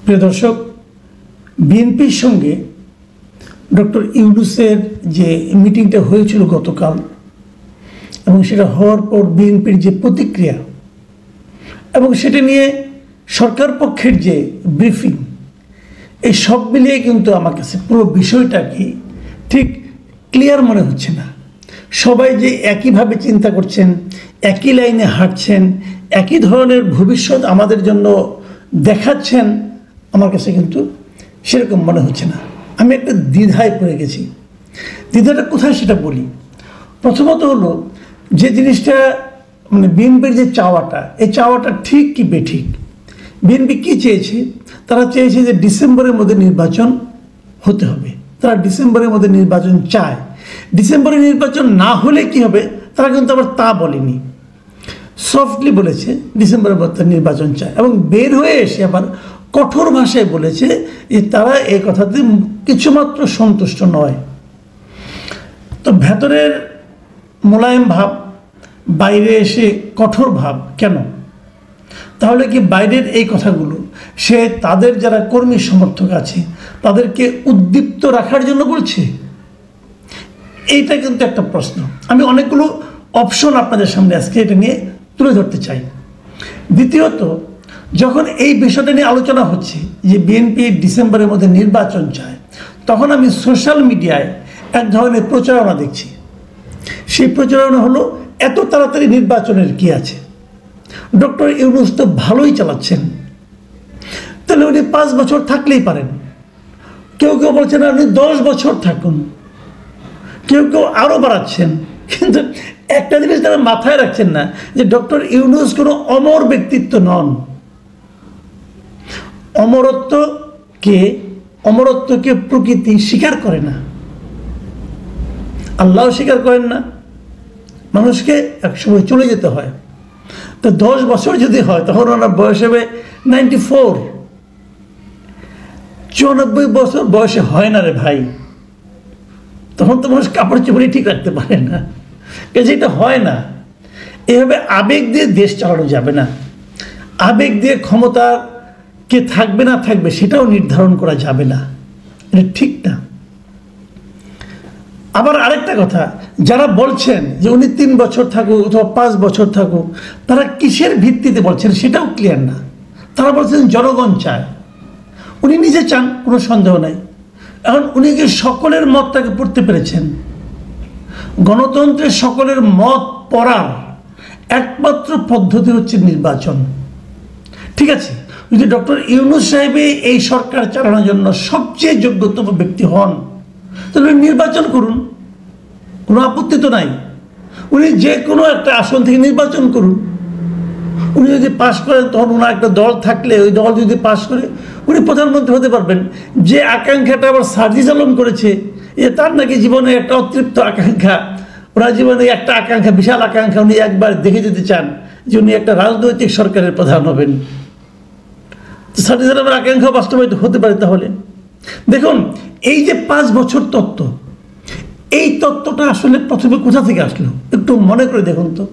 প্রিয় দর্শক, বিএনপির সঙ্গে ডক্টর ইউনূসের যে মিটিংটা হয়েছিল গতকাল এবং সেটা হওয়ার পর বিএনপির যে প্রতিক্রিয়া এবং সেটা নিয়ে সরকার পক্ষের যে ব্রিফিং, এই সব মিলিয়ে কিন্তু আমার কাছে পুরো বিষয়টা কি ঠিক ক্লিয়ার মনে হচ্ছে না। সবাই যে একইভাবে চিন্তা করছেন, একই লাইনে হাঁটছেন, একই ধরনের ভবিষ্যৎ আমাদের জন্য দেখাচ্ছেন, আমার কাছে কিন্তু সেরকম মনে হচ্ছে না। আমি একটা দ্বিধায় পড়ে গেছি। দ্বিধাটা কোথায় সেটা বলি। প্রথমত হলো যে জিনিসটা মানে বিএনপির যে চাওয়াটা, এই চাওয়াটা ঠিক কি বেঠিক। বিএনপি কী চেয়েছে? তারা চেয়েছে যে ডিসেম্বরের মধ্যে নির্বাচন হতে হবে। তারা ডিসেম্বরের মধ্যে নির্বাচন চায়। ডিসেম্বরে নির্বাচন না হলে কি হবে তারা কিন্তু আবার তা বলেনি, সফটলি বলেছে ডিসেম্বরের মধ্যে নির্বাচন চায় এবং বের হয়ে এসে আবার কঠোর ভাষায় বলেছে যে তারা এই কথাতে কিছুমাত্র সন্তুষ্ট নয়। তো ভেতরের মোলায়েম ভাব, বাইরে এসে কঠোর ভাব কেন? তাহলে কি বাইরের এই কথাগুলো সে তাদের যারা কর্মী সমর্থক আছে তাদেরকে উদ্দীপ্ত রাখার জন্য বলছে? এইটা কিন্তু একটা প্রশ্ন। আমি অনেকগুলো অপশন আপনাদের সামনে আজকে এটা নিয়ে তুলে ধরতে চাই। দ্বিতীয়ত, যখন এই বিষয়টা নিয়ে আলোচনা হচ্ছে যে বিএনপি ডিসেম্বরের মধ্যে নির্বাচন চায়, তখন আমি সোশ্যাল মিডিয়ায় এক ধরনের প্রচারণা দেখছি। সেই প্রচারণা হলো এত তাড়াতাড়ি নির্বাচনের কি আছে, ডক্টর ইউনূস তো ভালোই চালাচ্ছেন, তাহলে উনি 5 বছর থাকলেই পারেন। কেউ কেউ বলছেন আপনি 10 বছর থাকুন, কেউ কেউ আরও বাড়াচ্ছেন। কিন্তু একটা জিনিস তারা মাথায় রাখছেন না যে ডক্টর ইউনূস কোনো অমর ব্যক্তিত্ব নন। অমরত্বকে প্রকৃতি স্বীকার করে না, আল্লাহ স্বীকার করেন না। মানুষকে একসময় চলে যেতে হয়। তো 10 বছর যদি হয় তখন ওনার বয়স হবে 94। 94 বছর বয়সে হয় না রে ভাই, তখন তো মানুষ কাপড় চোপড়ই ঠিক রাখতে পারে না। কাজে এটা হয় না। এভাবে আবেগ দিয়ে দেশ চালানো যাবে না। আবেগ দিয়ে ক্ষমতা কে থাকবে না থাকবে সেটাও নির্ধারণ করা যাবে না, এটা ঠিক না। আবার আরেকটা কথা, যারা বলছেন যে উনি 3 বছর থাকুক অথবা 5 বছর থাকুক, তারা কিসের ভিত্তিতে বলছেন সেটাও ক্লিয়ার না। তারা বলছেন জনগণ চায়, উনি নিজে চান, কোনো সন্দেহ নাই। এখন উনি কি সকলের মতটাকে পড়তে পেরেছেন? গণতন্ত্রের সকলের মত পড়ার একমাত্র পদ্ধতি হচ্ছে নির্বাচন। ঠিক আছে, যদি ডক্টর ইউনূস সাহেব এই সরকার চালানোর জন্য সবচেয়ে যোগ্যতম ব্যক্তি হন, তাহলে নির্বাচন করুন, কোনো আপত্তি তো নাই। উনি যে কোনো একটা আসন থেকে নির্বাচন করুন। উনি যদি পাশ করেন তখন ওনার একটা দল থাকলে ওই দল যদি পাশ করে উনি প্রধানমন্ত্রী হতে পারবেন। যে আকাঙ্ক্ষাটা আবার সার্জিস আলম করেছে, যে তার নাকি জীবনে একটা অতৃপ্ত আকাঙ্ক্ষা, ওনার জীবনে একটা আকাঙ্ক্ষা, বিশাল আকাঙ্ক্ষা, উনি একবার দেখে যেতে চান যে উনি একটা রাজনৈতিক সরকারের প্রধান হবেন। সার্জিস আলমের আকাঙ্ক্ষা বাস্তবায়িত হতে পারে। তাহলে দেখুন, এই যে 5 বছর তত্ত্ব, এই তত্ত্বটা আসলে প্রথমে কোথা থেকে আসলো একটু মনে করে দেখুন তো।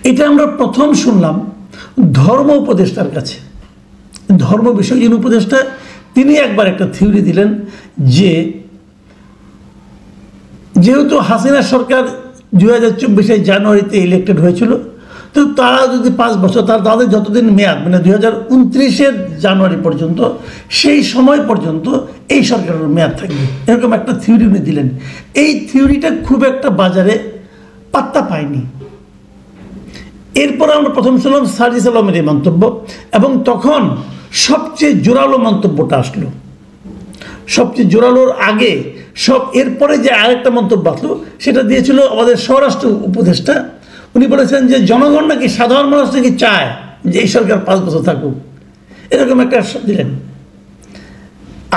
এটা আমরা প্রথম শুনলাম ধর্ম উপদেষ্টার কাছে। ধর্ম বিষয়ক যিনি উপদেষ্টা, তিনি একবার একটা থিওরি দিলেন যে যেহেতু হাসিনা সরকার 2024 জানুয়ারিতে ইলেক্টেড হয়েছিল, তো তারা যদি 5 বছর, তাদের যতদিন মেয়াদ মানে 2029 জানুয়ারি পর্যন্ত, সেই সময় পর্যন্ত এই সরকারের মেয়াদ থাকবে, এরকম একটা থিওরি উনি দিলেন। এই থিওরিটা খুব একটা বাজারে পাত্তা পায়নি। এরপর আমরা প্রথম শুনলাম সার্জিস আলমের এই মন্তব্য, এবং তখন সবচেয়ে জোরালো মন্তব্যটা আসলো। সবচেয়ে জোরালোর আগে এরপরে যে আরেকটা মন্তব্য আসলো সেটা দিয়েছিল আমাদের স্বরাষ্ট্র উপদেষ্টা। উনি বলেছেন যে জনগণ নাকি, সাধারণ মানুষ নাকি চায় যে এই সরকার 5 বছর থাকুক, এরকম একটা দিলেন।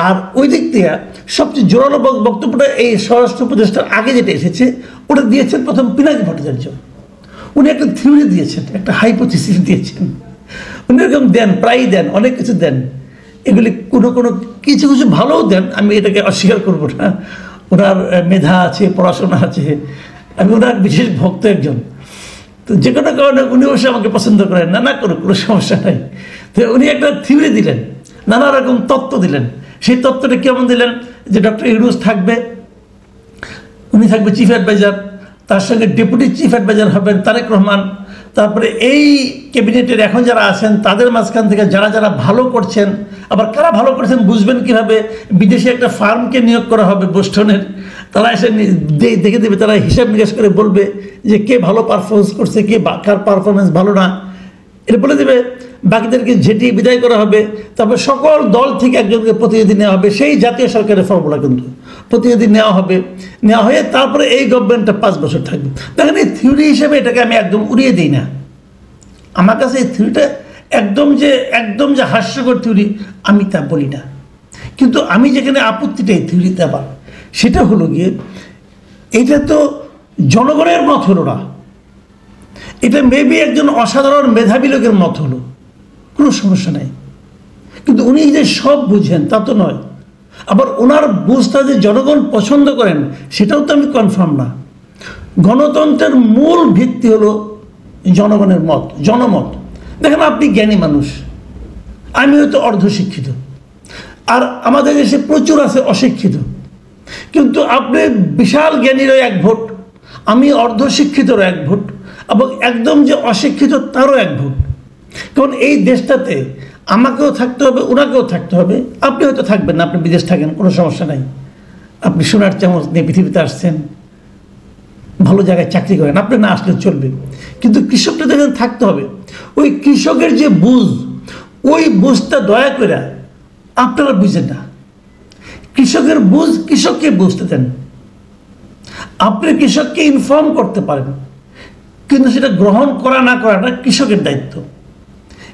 আর ওই দিক থেকে সবচেয়ে জোরালো বক্তব্যটা এই স্বরাষ্ট্র উপদেষ্টার আগে যেটা এসেছে ওটা দিয়েছেন প্রথম পিনাকি ভট্টাচার্য। উনি একটা থিওরি দিয়েছেন, একটা হাইপোথিসিস দিয়েছেন। উনি এরকম দেন, প্রায়ই দেন, অনেক কিছু দেন। এগুলি কোনো কিছু কিছু ভালোও দেন, আমি এটাকে অস্বীকার করবো না। ওনার মেধা আছে, পড়াশোনা আছে, আমি ওনার বিশেষ ভক্ত একজন। তো যে কোনো কারণে উনি অবশ্যই আমাকে পছন্দ করেন না, করুক, কোনো সমস্যা নাই। তো উনি একটা থিওরি দিলেন, নানা রকম তত্ত্ব দিলেন। সেই তত্ত্বটা কেমন দিলেন, যে ডক্টর ইউনূস থাকবে, উনি থাকবে চিফ অ্যাডভাইজার, তার সঙ্গে ডেপুটি চিফ অ্যাডভাইজার হবেন তারেক রহমান। তারপরে এই ক্যাবিনেটের এখন যারা আছেন তাদের মাঝখান থেকে যারা যারা ভালো করছেন, আবার কারা ভালো করছেন বুঝবেন কীভাবে, বিদেশে একটা ফার্মকে নিয়োগ করা হবে বোস্টনের, তারা এসে দেখে দেবে, তারা হিসাব নিকাশ করে বলবে যে কে ভালো পারফরমেন্স করছে, কে কার পারফরমেন্স ভালো না, এটা বলে দেবে। বাকিদেরকে ঝেঁটিয়ে বিদায় করা হবে। তারপর সকল দল থেকে একজনকে প্রতিনিধি নেওয়া হবে, সেই জাতীয় সরকারের ফর্মুলা কিন্তু প্রতিনিধি নেওয়া হয়ে তারপরে এই গভর্নমেন্টটা 5 বছর থাকবে। দেখেন এই থিওরি হিসেবে এটাকে আমি একদম উড়িয়ে দিই না। আমার কাছে এই থিওরিটা একদম যে হাস্যকর থিওরি আমি তা বলি না, কিন্তু আমি যেখানে আপত্তিটা এই থিওরিতে আবার, সেটা হলো গিয়ে এটা তো জনগণের মত হলো না, এটা মেবি একজন অসাধারণ মেধাবী লোকের মত হলো, কোনো সমস্যা নাই। কিন্তু উনি যে সব বুঝেন তা তো নয়। আবার ওনার বুঝটা যে জনগণ পছন্দ করেন সেটাও তো আমি কনফার্ম না। গণতন্ত্রের মূল ভিত্তি হলো জনগণের মত, জনমত। দেখেন আপনি জ্ঞানী মানুষ, আমি হয়তো অর্ধশিক্ষিত, আর আমাদের দেশে প্রচুর আছে অশিক্ষিত, কিন্তু আপনি বিশাল জ্ঞানীরও 1 ভোট, আমি অর্ধশিক্ষিতরও 1 ভোট, এবং একদম যে অশিক্ষিত তারও 1 ভোট। কারণ এই দেশটাতে আমাকেও থাকতে হবে, ওনাকেও থাকতে হবে। আপনি হয়তো থাকবেন না, আপনি বিদেশ থাকেন, কোনো সমস্যা নাই, আপনি সোনার চামচ নিয়ে পৃথিবীতে আসছেন, ভালো জায়গায় চাকরি করেন, আপনি না আসলে চলবে। কিন্তু কৃষকটা দেখেন থাকতে হবে। ওই কৃষকের যে বুঝ, ওই বুঝটা দয়া করে আপনারা বুঝেন না। কৃষকের বুঝ কৃষককে বুঝতে দেন। আপনি কৃষককে ইনফর্ম করতে পারেন, কিন্তু সেটা গ্রহণ করা না করাটা কৃষকের দায়িত্ব।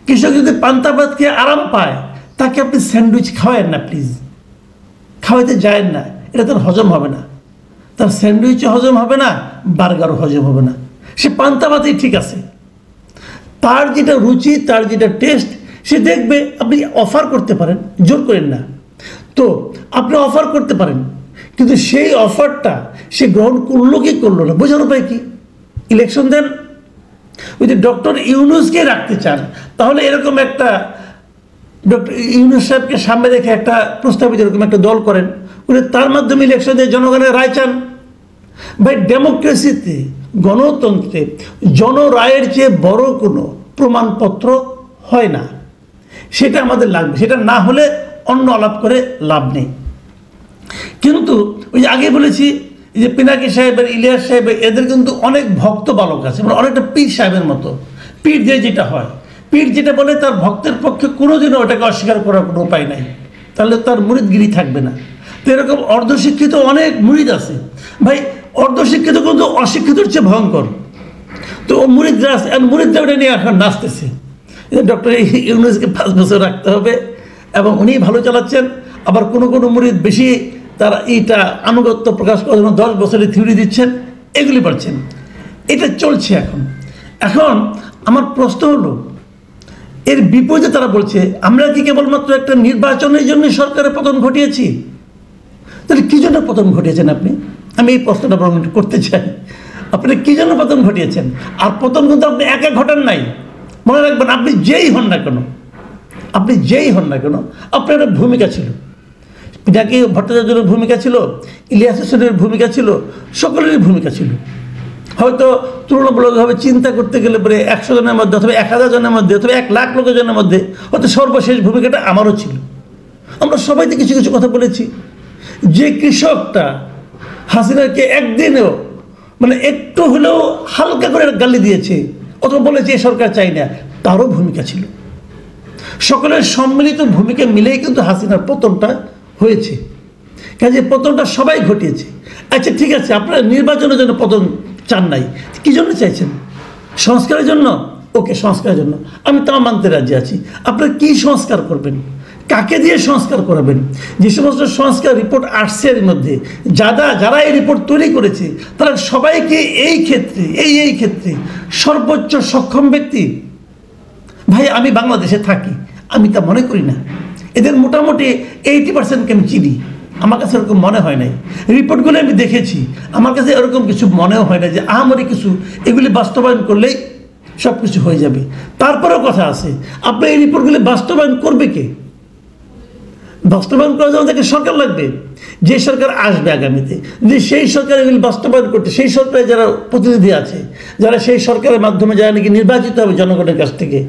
কৃষক যদি পান্তা ভাত খেয়ে আরাম পায়, তাকে আপনি স্যান্ডউইচ খাওয়ায়েন না, প্লিজ খাওয়াইতে যায়েন না, এটা তার হজম হবে না। তার স্যান্ডউইচও হজম হবে না, বার্গারও হজম হবে না। সে পান্তা ভাতেই ঠিক আছে, তার যেটা রুচি, তার যেটা টেস্ট সে দেখবে। আপনি অফার করতে পারেন, জোর করেন না তো, আপনি অফার করতে পারেন, কিন্তু সেই অফারটা সে গ্রহণ করলো কি করলো না, বোঝার উপায় কি? ইলেকশন দেন। ওই যে ডক্টর ইউনূসকে রাখতে চান, তাহলে এরকম একটা ডক্টর ইউনূস সাহেবকে সামনে রেখে একটা প্রস্তাবিত এরকম একটা দল করেন, উনি তার মাধ্যমে ইলেকশন দিয়ে জনগণের রায় চান। ভাই ডেমোক্রেসিতে, গণতন্ত্রে জনরায়ের চেয়ে বড় কোনো প্রমাণপত্র হয় না, সেটা আমাদের লাগবে। সেটা না হলে অন্য আলাপ করে লাভ নেই। কিন্তু ওই যে আগে বলেছি যে পিনাকি সাহেবের, ইলিয়াস সাহেবের, এদের কিন্তু অনেক ভক্ত বালক আছে, মানে অনেকটা পীর সাহেবের মতো। পীর দিয়ে যেটা হয়, পীর যেটা বলে তার ভক্তের পক্ষে কোনোদিনও ওটাকে অস্বীকার করার কোনো উপায় নাই, তাহলে তার মুরিদগিরি থাকবে না। তো এরকম অর্ধশিক্ষিত অনেক মুরিদ আছে ভাই, অর্ধশিক্ষিত কিন্তু অশিক্ষিতর চেয়ে ভয়ঙ্কর। তো মুরিদরা আছে, আর মুরিদরা ওটা নিয়ে এখন নাচতেছে, ডক্টর ইউনূসকে 5 বছর রাখতে হবে, এবং উনি ভালো চালাচ্ছেন। আবার কোনো মুরিদ বেশি তারা এইটা আনুগত্য প্রকাশ করার জন্য 10 বছরের থিওরি দিচ্ছেন, এগুলি পাচ্ছেন। এটা চলছে এখন আমার প্রশ্ন হলো, এর বিপরীতে তারা বলছে আমরা কি কেবলমাত্র একটা নির্বাচনের জন্য সরকারের পতন ঘটিয়েছি। তাহলে কী জন্য পতন ঘটিয়েছেন আপনি? আমি এই প্রশ্নটা করতে চাই, আপনি কী জন্য পতন ঘটিয়েছেন? আর পতন কিন্তু আপনি একা ঘটান নাই, মনে রাখবেন, আপনি যেই হন না কেন, আপনার একটা ভূমিকা ছিল। পিনাকি ভট্টাচার্যের ভূমিকা ছিল, ইলিয়াস হোসেনের ভূমিকা ছিল, সকলেরই ভূমিকা ছিল। হয়তো তুলনামূলকভাবে চিন্তা করতে গেলে পরে 100 জনের মধ্যে, অথবা 1000 জনের মধ্যে, অথবা 1 লাখ লোকের মধ্যে হয়তো সর্বশেষ ভূমিকাটা আমারও ছিল। আমরা সবাইতে কিছু কিছু কথা বলেছি। যে কৃষকটা হাসিনাকে একদিনেও মানে একটু হলেও হালকা করে গালি দিয়েছে, অথবা বলেছে এই সরকার চাই না, তারও ভূমিকা ছিল। সকলের সম্মিলিত ভূমিকা মিলেই কিন্তু হাসিনার পতনটা হয়েছে। কাজে পতনটা সবাই ঘটিয়েছে। আচ্ছা ঠিক আছে, আপনারা নির্বাচনের জন্য পতন চান নাই, কী জন্য চাইছেন? সংস্কারের জন্য? ওকে, সংস্কারের জন্য আমি তাও মানতে রাজি আছি। আপনারা কী সংস্কার করবেন, কাকে দিয়ে সংস্কার করাবেন? যে সমস্ত সংস্কার রিপোর্ট আসছে এর মধ্যে, যারা এই রিপোর্ট তৈরি করেছে তারা সবাইকে এই ক্ষেত্রে সর্বোচ্চ সক্ষম ব্যক্তি। ভাই আমি বাংলাদেশে থাকি, আমি তা মনে করি না। এদের মোটামুটি 80%কে আমি চিনি, আমার কাছে এরকম মনে হয় নাই। রিপোর্টগুলো আমি দেখেছি, আমার কাছে এরকম কিছু মনেও হয় না যে আহামরি কিছু এগুলি বাস্তবায়ন করলেই সব কিছু হয়ে যাবে। তারপরেও কথা আছে, আপনার এই রিপোর্টগুলি বাস্তবায়ন করবে কে? বাস্তবায়ন করার জন্য তাকে সরকার লাগবে। যে সরকার আসবে আগামীতে, যদি সেই সরকার এগুলি বাস্তবায়ন করতে, সেই সরকারে যারা প্রতিনিধি আছে, যারা সেই সরকারের মাধ্যমে যারা নাকি নির্বাচিত হবে জনগণের কাছ থেকে,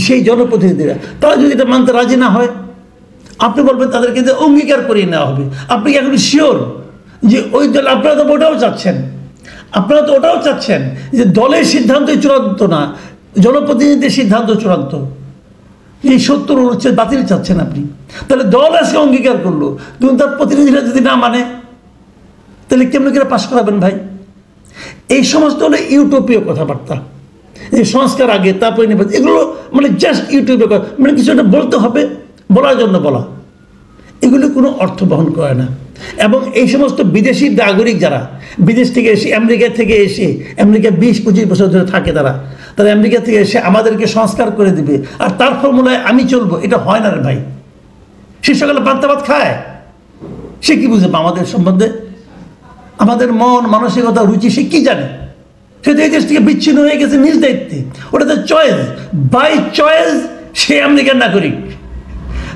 সেই জনপ্রতিনিধিরা, তারা যদি এটা মানতে রাজি না হয়, আপনি বলবেন তাদেরকে যে অঙ্গীকার করিয়ে নেওয়া হবে। আপনি কি এখন শিওর যে ওই দল, আপনারা তো ওটাও চাচ্ছেন, আপনারা তো ওটাও চাচ্ছেন যে দলের সিদ্ধান্তই চূড়ান্ত না, জনপ্রতিনিধিদের সিদ্ধান্ত চূড়ান্ত, এই 70 অনুচ্ছেদ বাতিল চাচ্ছেন আপনি। তাহলে দল আজকে অঙ্গীকার করলো, কিন্তু তার প্রতিনিধিরা যদি না মানে, তাহলে কেমন করে পাশ করাবেন ভাই? এই সমস্ত হলো ইউটোপীয় কথাবার্তা, এই সংস্কার আগে তারপরে নির্বাচন, এগুলো মানে জাস্ট ইউটিউবে মানে কিছু একটা বলতে হবে, বলার জন্য বলা, এগুলো কোনো অর্থ বহন করে না। এবং এই সমস্ত বিদেশি নাগরিক যারা বিদেশ থেকে এসে, আমেরিকা থেকে এসে, আমেরিকা 20-25 বছর ধরে থাকে, তারা আমেরিকা থেকে এসে আমাদেরকে সংস্কার করে দিবে আর তার ফর্মুলায় আমি চলবো, এটা হয় না রে ভাই। সে সকালে পান্তা ভাত খায়, সে কি বুঝবে আমাদের সম্বন্ধে, আমাদের মন মানসিকতা রুচি সে কি জানে? সে তো এই দেশ থেকে বিচ্ছিন্ন হয়ে গেছে নিজ দায়িত্বে, ওটা তো চয়েস, বাই চয়েস সে আমেরিকার নাগরিক,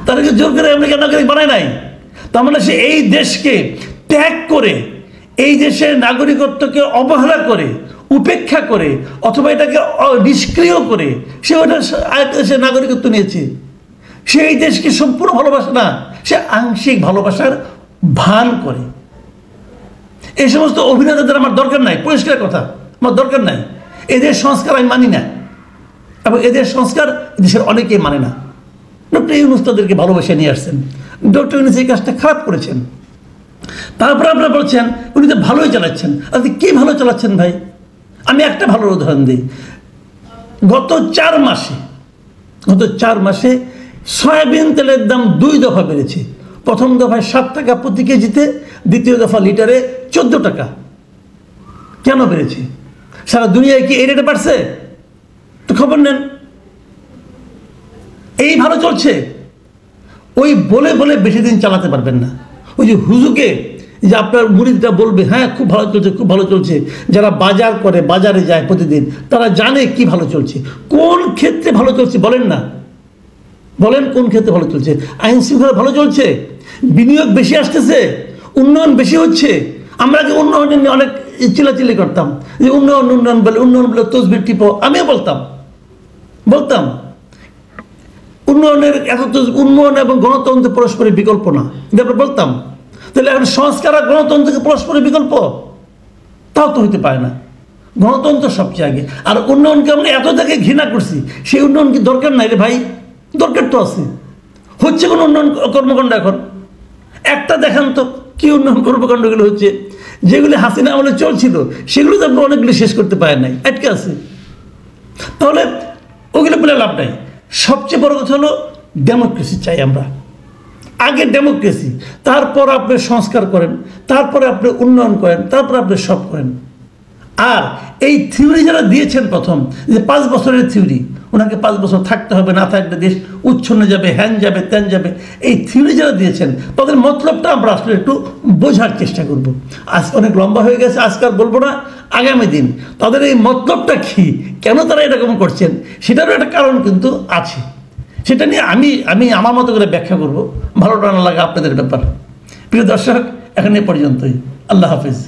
তাদেরকে জোর করে আমেরিকার নাগরিক বানায় নাই। তার মানে সে এই দেশকে ত্যাগ করে, এই দেশের নাগরিকত্বকে অবহেলা করে, উপেক্ষা করে, অথবা এটাকে নিষ্ক্রিয় করে সে ওটা সে নাগরিকত্ব নিয়েছে। সে এই দেশকে সম্পূর্ণ ভালোবাসে না, সে আংশিক ভালোবাসার ভান করে। এই সমস্ত অভিনেতাদের আমার দরকার নাই, পরিষ্কার কথা, আমার দরকার নাই। এদের সংস্কার আমি মানি না, এবং এদের সংস্কার দেশের অনেকেই মানে না। ডক্টর ইউনূস তাদেরকে ভালোবেসে নিয়ে আসছেন, ডক্টর ইউনূস এই কাজটা খারাপ করেছেন। তারপরে আপনারা বলছেন উনি তো ভালোই চালাচ্ছেন। আপনি কি ভালো চালাচ্ছেন ভাই? আমি একটা ভালো উদাহরণ দিই। গত 4 মাসে সয়াবিন তেলের দাম 2 দফা বেড়েছে। প্রথম দফায় 7 টাকা প্রতি কেজিতে, দ্বিতীয় দফা লিটারে 14 টাকা। কেন বেড়েছে? সারা দুনিয়ায় কি এই রেটে বাড়ছে? তো খবর নেন। এই ভালো চলছে, ওই বলে বলে বেশি দিন চালাতে পারবেন না। ওই যে হুজুকে যে আপনার মুরিদরা বলবে হ্যাঁ খুব ভালো চলছে, খুব ভালো চলছে, যারা বাজার করে, বাজারে যায় প্রতিদিন, তারা জানে কি ভালো চলছে, কোন ক্ষেত্রে ভালো চলছে বলেন না, বলেন কোন ক্ষেত্রে ভালো চলছে? আইন শৃঙ্খলা ভালো চলছে, বিনিয়োগ বেশি আসতেছে, উন্নয়ন বেশি হচ্ছে। আমরা যে উন্নয়ন নিয়ে অনেক চিল্লাচিল্লি করতাম যে উন্নয়ন উন্নয়ন বলে তসবির টিপো, আমিও বলতাম উন্নয়নের উন্নয়ন এবং গণতন্ত্র পরস্পরের বিকল্প না, এটা আমরা বলতাম। তাহলে এখন সংস্কার আর গণতন্ত্রকে পরস্পরের বিকল্প? তাও তো হইতে পারে না। গণতন্ত্র সবচেয়ে আগে, আর উন্নয়নকে আমরা এত দেখে ঘৃণা করছি, সেই উন্নয়ন কি দরকার নাই রে ভাই? দরকার তো আছে। হচ্ছে কোন উন্নয়ন কর্মকাণ্ড এখন? একটা দেখান তো কি উন্নয়ন কর্মকাণ্ডগুলো হচ্ছে, যেগুলি হাসিনা আমলে চলছিল সেগুলো তো আমরা অনেকগুলো শেষ করতে পারেন নাই, আটকে আছে। তাহলে ওগুলো বলে লাভ নাই। সবচেয়ে বড় কথা হলো ডেমোক্রেসি চাই আমরা। আগে ডেমোক্রেসি, তারপর আপনি সংস্কার করেন, তারপরে আপনি উন্নয়ন করেন, তারপরে আপনি সব করেন। আর এই থিওরি যারা দিয়েছেন প্রথম, যে 5 বছরের থিওরি, ওনাকে 5 বছর থাকতে হবে, না থাকলে দেশ উচ্ছন্ন যাবে, হ্যান যাবে, ত্যান যাবে, এই থিওরি যারা দিয়েছেন তাদের মতলবটা আমরা আসলে একটু বোঝার চেষ্টা করব। আজ অনেক লম্বা হয়ে গেছে, আজকাল বলবো না, আগামী দিন তাদের এই মতলবটা কি, কেন তারা এরকম করছেন, সেটারও একটা কারণ কিন্তু আছে। সেটা নিয়ে আমি আমার মতো করে ব্যাখ্যা করব, ভালোটা না লাগা আপনাদের ব্যাপার। প্রিয় দর্শক, এখন এ পর্যন্তই। আল্লাহ হাফিজ।